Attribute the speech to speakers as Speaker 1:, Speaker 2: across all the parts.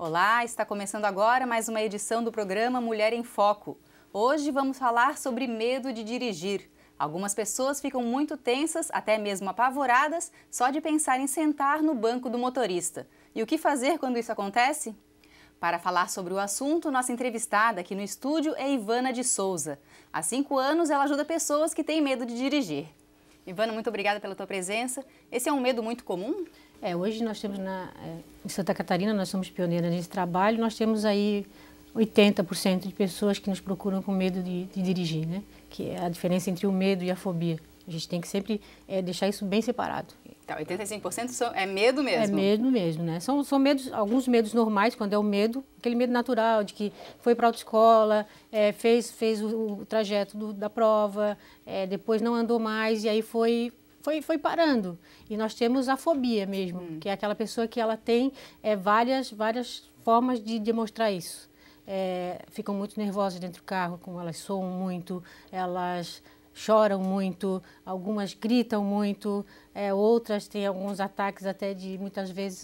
Speaker 1: Olá, está começando agora mais uma edição do programa Mulher em Foco. Hoje vamos falar sobre medo de dirigir. Algumas pessoas ficam muito tensas, até mesmo apavoradas, só de pensar em sentar no banco do motorista. E o que fazer quando isso acontece? Para falar sobre o assunto, nossa entrevistada aqui no estúdio é Ivana de Souza. Há 5 anos, ela ajuda pessoas que têm medo de dirigir. Ivana, muito obrigada pela tua presença. Esse é um medo muito comum?
Speaker 2: Hoje nós temos em Santa Catarina, nós somos pioneiras nesse trabalho, nós temos aí 80% de pessoas que nos procuram com medo de dirigir, né? Que é a diferença entre o medo e a fobia. A gente tem que sempre deixar isso bem separado.
Speaker 1: Então, 85% é medo mesmo?
Speaker 2: É medo mesmo, né? São medos, alguns medos normais, quando é o medo, aquele medo natural de que foi para a autoescola, fez o trajeto da prova, depois não andou mais e aí foi parando. E nós temos a fobia mesmo, que é aquela pessoa que ela tem várias formas de demonstrar isso. Ficam muito nervosas dentro do carro, como elas soam muito, elas choram muito, algumas gritam muito, outras têm alguns ataques até de, muitas vezes,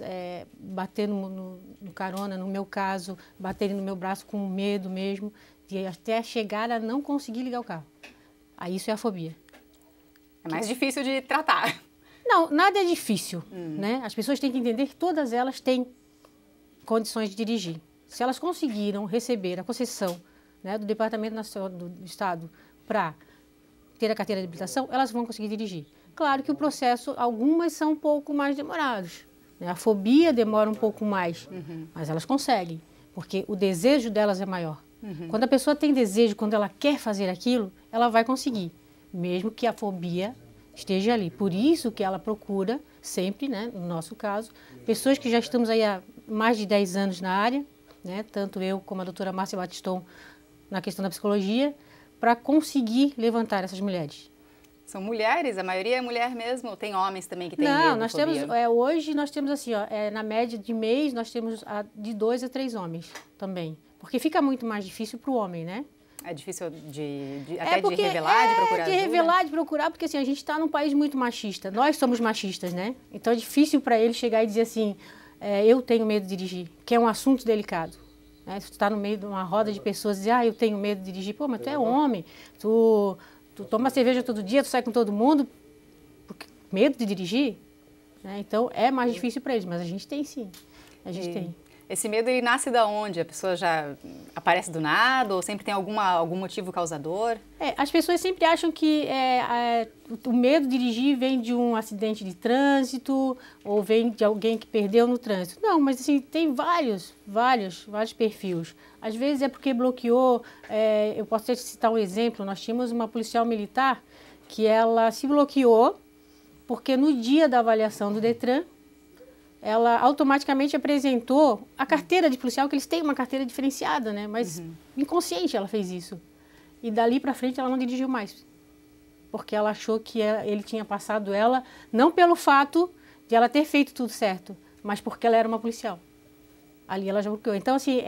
Speaker 2: bater no carona, no meu caso, baterem no meu braço com medo mesmo, de até chegar a não conseguir ligar o carro. Aí isso é a fobia.
Speaker 1: É mais difícil de tratar.
Speaker 2: Não, nada é difícil, né? As pessoas têm que entender que todas elas têm condições de dirigir. Se elas conseguiram receber a concessão, né, do Departamento Nacional do Estado para ter a carteira de habilitação, elas vão conseguir dirigir. Claro que o processo, algumas são um pouco mais demorados, né? A fobia demora um pouco mais, mas elas conseguem, porque o desejo delas é maior. Quando a pessoa tem desejo, quando ela quer fazer aquilo, ela vai conseguir, mesmo que a fobia esteja ali. Por isso que ela procura sempre, né, no nosso caso, pessoas que já estamos aí há mais de 10 anos na área, né, tanto eu como a doutora Márcia Batiston na questão da psicologia, para conseguir levantar essas mulheres.
Speaker 1: São mulheres? A maioria é mulher mesmo? Ou tem homens também que têm medo?
Speaker 2: Não, nós temos, hoje nós temos assim, na média de mês, nós temos de 2 a 3 homens também. Porque fica muito mais difícil para o homem, né?
Speaker 1: É difícil de revelar, de procurar ajuda?
Speaker 2: Revelar, de procurar, porque assim, a gente está num país muito machista. Nós somos machistas, né? Então é difícil para ele chegar e dizer assim, eu tenho medo de dirigir, que é um assunto delicado. Né? Se tu está no meio de uma roda de pessoas e dizer, eu tenho medo de dirigir, pô, mas tu é homem, tu toma cerveja todo dia, tu sai com todo mundo, porque medo de dirigir? Né? Então é mais difícil para eles, mas a gente tem sim, a gente tem.
Speaker 1: Esse medo, ele nasce da onde? A pessoa já aparece do nada ou sempre tem algum motivo causador?
Speaker 2: As pessoas sempre acham que o medo de dirigir vem de um acidente de trânsito ou vem de alguém que perdeu no trânsito. Não, mas assim, tem vários perfis. Às vezes é porque bloqueou, eu posso até citar um exemplo, nós tínhamos uma policial militar que ela se bloqueou porque no dia da avaliação do Detran, ela automaticamente apresentou a carteira de policial, que eles têm uma carteira diferenciada, né? Mas inconsciente ela fez isso. E dali para frente ela não dirigiu mais. Porque ela achou que ele tinha passado ela, não pelo fato de ela ter feito tudo certo, mas porque ela era uma policial. Ali ela já bloqueou. Então, assim,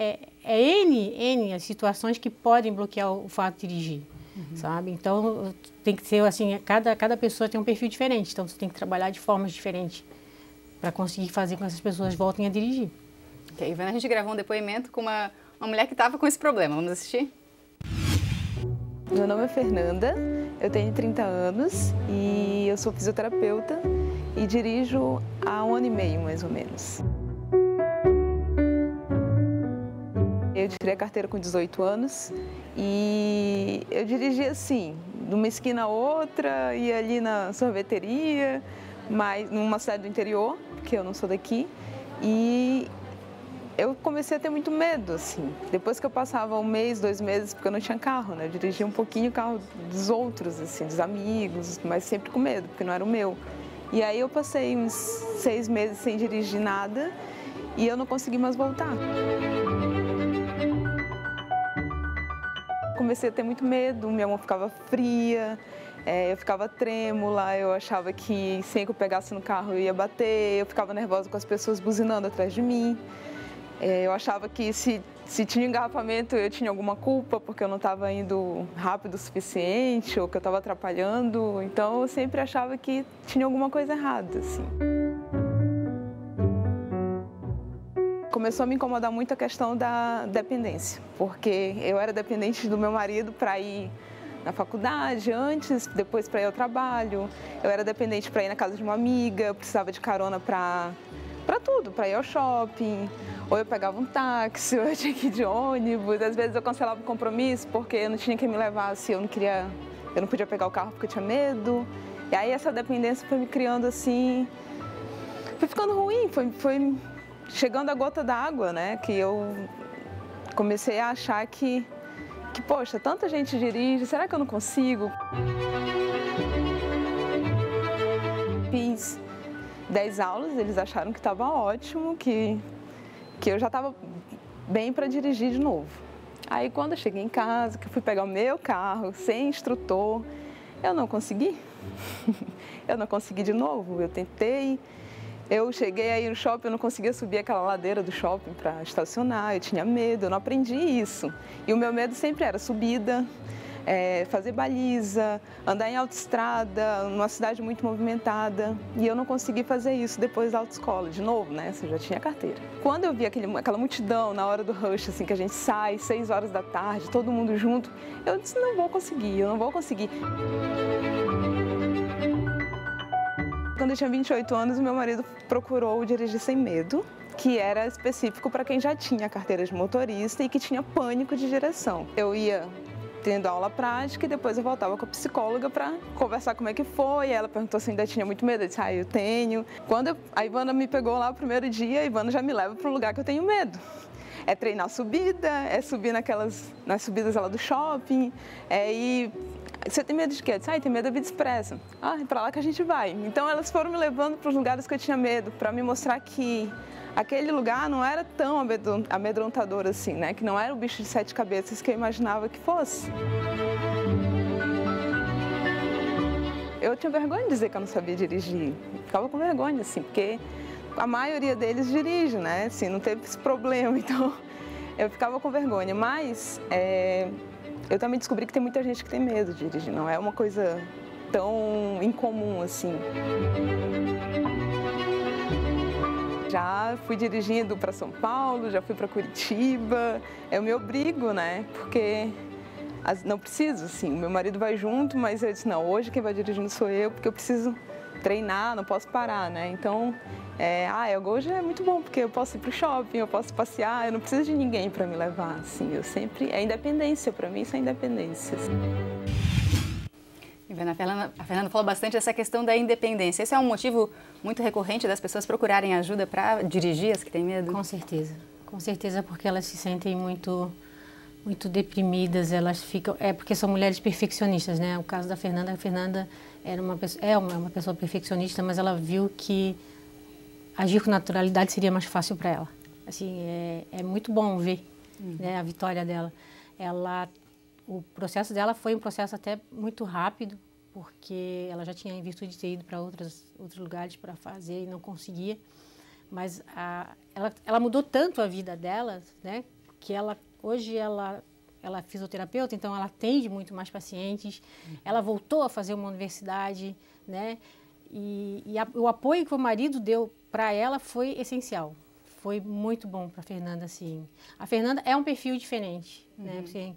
Speaker 2: N as situações que podem bloquear o fato de dirigir, sabe? Então, tem que ser assim, cada pessoa tem um perfil diferente, então você tem que trabalhar de formas diferentes para conseguir fazer com que essas pessoas voltem a dirigir.
Speaker 1: Ok, Ivana, a gente gravou um depoimento com uma mulher que estava com esse problema. Vamos assistir?
Speaker 3: Meu nome é Fernanda, eu tenho 30 anos e eu sou fisioterapeuta e dirijo há 1 ano e meio, mais ou menos. Eu tirei a carteira com 18 anos e eu dirigi assim, de uma esquina a outra, ia ali na sorveteria, mas numa cidade do interior, que eu não sou daqui, e eu comecei a ter muito medo, assim. Depois que eu passava 1 mês, 2 meses, porque eu não tinha carro, né? Eu dirigia um pouquinho o carro dos outros, assim, dos amigos, mas sempre com medo, porque não era o meu. E aí eu passei uns 6 meses sem dirigir nada e eu não consegui mais voltar. Comecei a ter muito medo, minha mão ficava fria, eu ficava trêmula, eu achava que sem que eu pegasse no carro eu ia bater, eu ficava nervosa com as pessoas buzinando atrás de mim. Eu achava que se tinha engarrafamento eu tinha alguma culpa porque eu não estava indo rápido o suficiente ou que eu estava atrapalhando, então eu sempre achava que tinha alguma coisa errada, assim. começou a me incomodar muito a questão da dependência, porque eu era dependente do meu marido para ir na faculdade antes, depois para ir ao trabalho, eu era dependente para ir na casa de uma amiga, eu precisava de carona para tudo, para ir ao shopping, ou eu pegava um táxi, ou eu tinha que ir de ônibus, às vezes eu cancelava o compromisso porque eu não tinha quem me levasse, eu não podia pegar o carro porque eu tinha medo, e aí essa dependência foi me criando assim, foi ficando ruim, foi chegando a gota d'água, né, que eu comecei a achar que, poxa, tanta gente dirige, será que eu não consigo? Fiz 10 aulas, eles acharam que estava ótimo, que eu já estava bem para dirigir de novo. Aí quando eu cheguei em casa, que eu fui pegar o meu carro sem instrutor, eu não consegui. Eu não consegui de novo, eu tentei. Eu cheguei aí no shopping, eu não conseguia subir aquela ladeira do shopping para estacionar, eu tinha medo, eu não aprendi isso. E o meu medo sempre era subida, fazer baliza, andar em autoestrada, numa cidade muito movimentada. E eu não consegui fazer isso depois da autoescola, de novo, né? Eu já tinha carteira. Quando eu vi aquela multidão na hora do rush, assim, que a gente sai, 6 horas da tarde, todo mundo junto, eu disse, não vou conseguir, eu não vou conseguir. Quando eu tinha 28 anos, o meu marido procurou o Dirigir Sem Medo, que era específico para quem já tinha carteira de motorista e que tinha pânico de direção. Eu ia tendo aula prática e depois eu voltava com a psicóloga para conversar como é que foi. Ela perguntou se ainda tinha muito medo. Eu disse, eu tenho. Quando a Ivana me pegou lá o primeiro dia, a Ivana já me leva para um lugar que eu tenho medo. É treinar subida, é subir nas subidas lá do shopping, ir... Você tem medo de quê? Eu disse, tem medo da vida expressa. É para lá que a gente vai. Então elas foram me levando para os lugares que eu tinha medo, para me mostrar que aquele lugar não era tão amedrontador assim, né? Que não era o bicho de 7 cabeças que eu imaginava que fosse. Eu tinha vergonha de dizer que eu não sabia dirigir. Ficava com vergonha, assim, porque a maioria deles dirige, né? Assim, não teve esse problema, então eu ficava com vergonha. Mas eu também descobri que tem muita gente que tem medo de dirigir, não é uma coisa tão incomum assim. Já fui dirigindo para São Paulo, já fui para Curitiba, eu me obrigo, né? Porque não preciso, assim, o meu marido vai junto, mas eu disse, não, hoje quem vai dirigindo sou eu, porque eu preciso treinar, não posso parar, né? Então, hoje é muito bom, porque eu posso ir para o shopping, eu posso passear, eu não preciso de ninguém para me levar, assim, é independência, para mim isso é independência. Assim.
Speaker 1: A Fernanda falou bastante dessa questão da independência. Esse é um motivo muito recorrente das pessoas procurarem ajuda para dirigir, as que têm medo?
Speaker 2: Com certeza, porque elas se sentem muito deprimidas, elas ficam... porque são mulheres perfeccionistas, né? O caso da Fernanda, a Fernanda era uma pessoa perfeccionista, mas ela viu que agir com naturalidade seria mais fácil para ela. Assim, é muito bom ver né, a vitória dela. O processo dela foi um processo até muito rápido, porque ela já tinha, em virtude de ter ido para outros lugares para fazer e não conseguia. Mas ela mudou tanto a vida dela, né, que hoje ela é fisioterapeuta, então ela atende muito mais pacientes. Ela voltou a fazer uma universidade, né, o apoio que o marido deu para ela foi essencial. Foi muito bom para a Fernanda, assim. A Fernanda é um perfil diferente, né? Assim,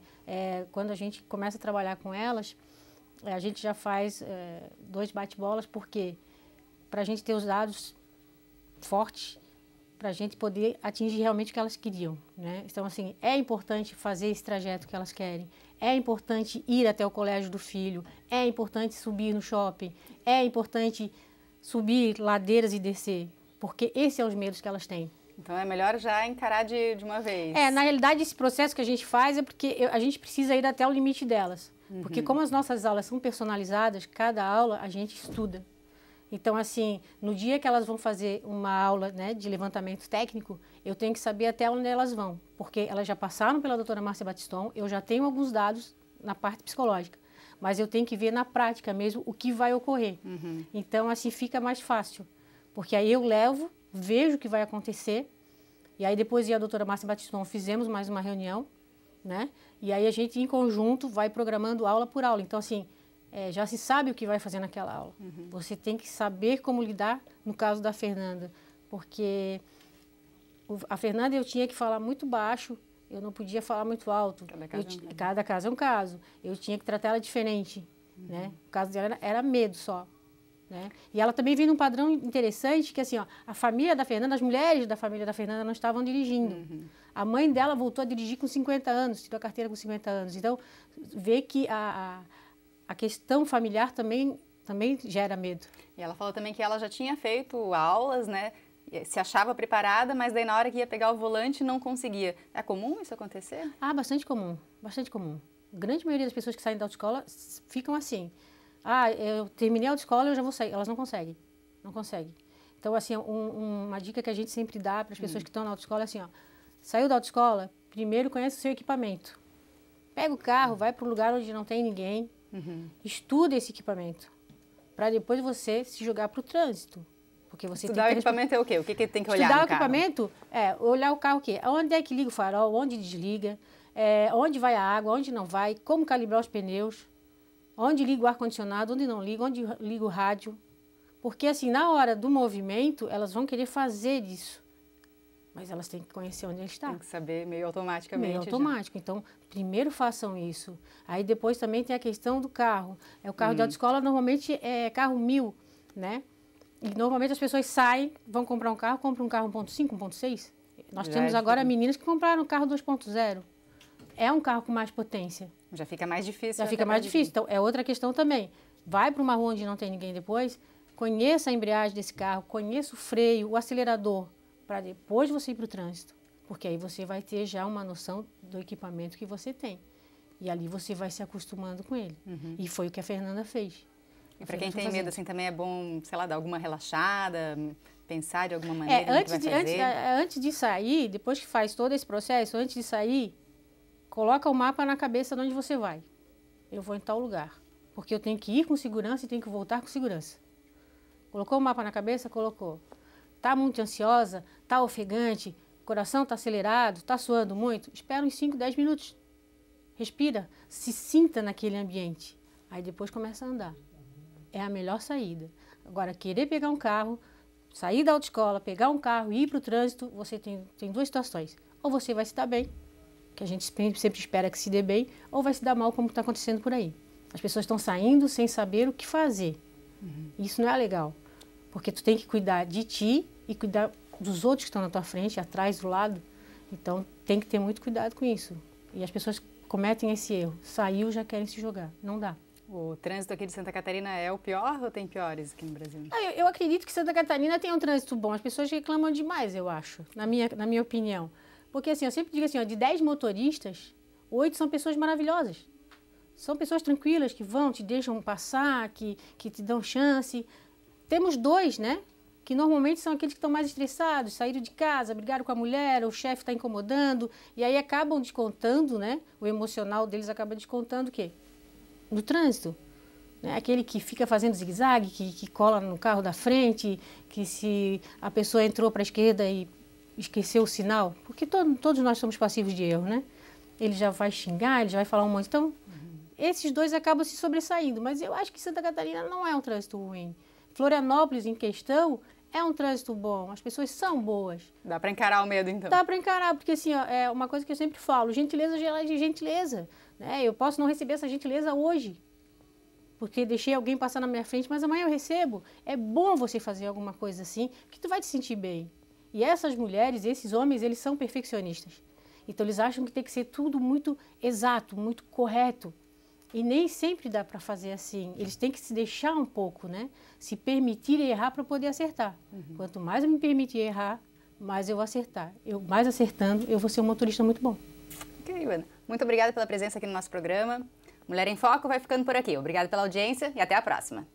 Speaker 2: quando a gente começa a trabalhar com elas, a gente já faz 2 bate-bolas, porque para a gente ter os dados fortes, para a gente poder atingir realmente o que elas queriam, né? Então, assim, é importante fazer esse trajeto que elas querem, é importante ir até o colégio do filho, é importante subir no shopping, é importante subir ladeiras e descer, porque esses são os medos que elas têm.
Speaker 1: Então é melhor já encarar de uma vez.
Speaker 2: Na realidade, esse processo que a gente faz é porque a gente precisa ir até o limite delas. Porque como as nossas aulas são personalizadas, cada aula a gente estuda. Então, assim, no dia que elas vão fazer uma aula, né, de levantamento técnico, eu tenho que saber até onde elas vão. Porque elas já passaram pela doutora Márcia Battiston, eu já tenho alguns dados na parte psicológica. Mas eu tenho que ver na prática mesmo o que vai ocorrer. Então, assim, fica mais fácil. Porque aí eu levo, vejo o que vai acontecer, e aí depois a doutora Márcia Battiston fizemos mais uma reunião, né? E aí a gente, em conjunto, vai programando aula por aula. Então, assim, já se sabe o que vai fazer naquela aula. Você tem que saber como lidar, no caso da Fernanda, porque A Fernanda, eu tinha que falar muito baixo, eu não podia falar muito alto. Cada caso é um caso. Eu tinha que tratar ela diferente, né? O caso dela era medo só, né? E ela também veio num padrão interessante, que assim, ó, a família da Fernanda, as mulheres da família da Fernanda não estavam dirigindo. A mãe dela voltou a dirigir com 50 anos, tirou a carteira com 50 anos. Então, vê que a questão familiar também gera medo.
Speaker 1: E ela falou também que ela já tinha feito aulas, né? Se achava preparada, mas daí na hora que ia pegar o volante não conseguia. É comum isso acontecer?
Speaker 2: Ah, bastante comum, bastante comum. A grande maioria das pessoas que saem da autoescola ficam assim. Ah, eu terminei a autoescola, eu já vou sair. Elas não conseguem, não conseguem. Então, assim, uma dica que a gente sempre dá para as pessoas que estão na autoescola é assim, ó. Saiu da autoescola, primeiro conhece o seu equipamento. Pega o carro, vai para um lugar onde não tem ninguém, estuda esse equipamento, para depois você se jogar para o trânsito. Porque você
Speaker 1: estudar o equipamento é o quê? O que tem que olhar no carro?
Speaker 2: Estudar o equipamento é olhar o carro o quê? Onde é que liga o farol, onde desliga, onde vai a água, onde não vai, como calibrar os pneus, onde liga o ar-condicionado, onde não liga, onde liga o rádio. Porque assim, na hora do movimento, elas vão querer fazer isso. Mas elas têm que conhecer onde ele está.
Speaker 1: Tem que saber meio automaticamente.
Speaker 2: Meio automático. Então, primeiro façam isso. Aí depois também tem a questão do carro. O carro de autoescola normalmente é carro 1000, né? E normalmente as pessoas saem, vão comprar um carro, compram um carro 1.5, 1.6. Nós temos agora meninas que compraram um carro 2.0. É um carro com mais potência.
Speaker 1: Já fica mais difícil.
Speaker 2: Já fica mais difícil. Então, é outra questão também. Vai para uma rua onde não tem ninguém depois, conheça a embreagem desse carro, conheça o freio, o acelerador, para depois você ir para o trânsito. Porque aí você vai ter já uma noção do equipamento que você tem. E ali você vai se acostumando com ele. E foi o que a Fernanda fez.
Speaker 1: E para quem tem medo, assim, também é bom, sei lá, dar alguma relaxada, pensar de alguma maneira no que vai fazer?
Speaker 2: Antes de sair, depois que faz todo esse processo, antes de sair, coloca o mapa na cabeça de onde você vai. Eu vou em tal lugar, porque eu tenho que ir com segurança e tenho que voltar com segurança. Colocou o mapa na cabeça? Colocou. Está muito ansiosa? Está ofegante? O coração está acelerado? Está suando muito? Espera uns 5, 10 minutos. Respira, se sinta naquele ambiente. Aí depois começa a andar. É a melhor saída. Agora, querer pegar um carro, sair da autoescola, pegar um carro e ir para o trânsito, você tem duas situações. Ou você vai se dar bem, que a gente sempre espera que se dê bem, ou vai se dar mal, como está acontecendo por aí. As pessoas estão saindo sem saber o que fazer. Isso não é legal, porque tu tem que cuidar de ti e cuidar dos outros que estão na tua frente, atrás, do lado. Então, tem que ter muito cuidado com isso. E as pessoas cometem esse erro. Saiu, já querem se jogar. Não dá.
Speaker 1: O trânsito aqui de Santa Catarina é o pior ou tem piores aqui no Brasil?
Speaker 2: Eu acredito que Santa Catarina tem um trânsito bom. As pessoas reclamam demais, eu acho, na minha opinião. Porque assim, eu sempre digo assim, ó, de 10 motoristas, 8 são pessoas maravilhosas. São pessoas tranquilas, que vão, te deixam passar, que te dão chance. Temos 2, né? Que normalmente são aqueles que estão mais estressados, saíram de casa, brigaram com a mulher, o chefe está incomodando, e aí acabam descontando, né? O emocional deles acaba descontando o quê? No trânsito, né? Aquele que fica fazendo zigue-zague, que cola no carro da frente, que se a pessoa entrou para a esquerda e esqueceu o sinal, porque todos nós somos passivos de erro, né? Ele já vai xingar, ele já vai falar um monte. Então, esses 2 acabam se sobressaindo, mas eu acho que Santa Catarina não é um trânsito ruim. Florianópolis, em questão, é um trânsito bom, as pessoas são boas.
Speaker 1: Dá para encarar o medo, então?
Speaker 2: Dá para encarar, porque assim, ó, é uma coisa que eu sempre falo, gentileza gera de gentileza. Né? Eu posso não receber essa gentileza hoje, porque deixei alguém passar na minha frente, mas amanhã eu recebo. É bom você fazer alguma coisa assim, que tu vai te sentir bem. E essas mulheres, esses homens, eles são perfeccionistas. Então eles acham que tem que ser tudo muito exato, muito correto. E nem sempre dá para fazer assim. Eles têm que se deixar um pouco, né? Se permitir errar para poder acertar. Quanto mais eu me permitir errar, mais eu vou acertar. Mais acertando, eu vou ser um motorista muito bom.
Speaker 1: Ok, Ana. Muito obrigada pela presença aqui no nosso programa. Mulher em Foco vai ficando por aqui. Obrigada pela audiência e até a próxima.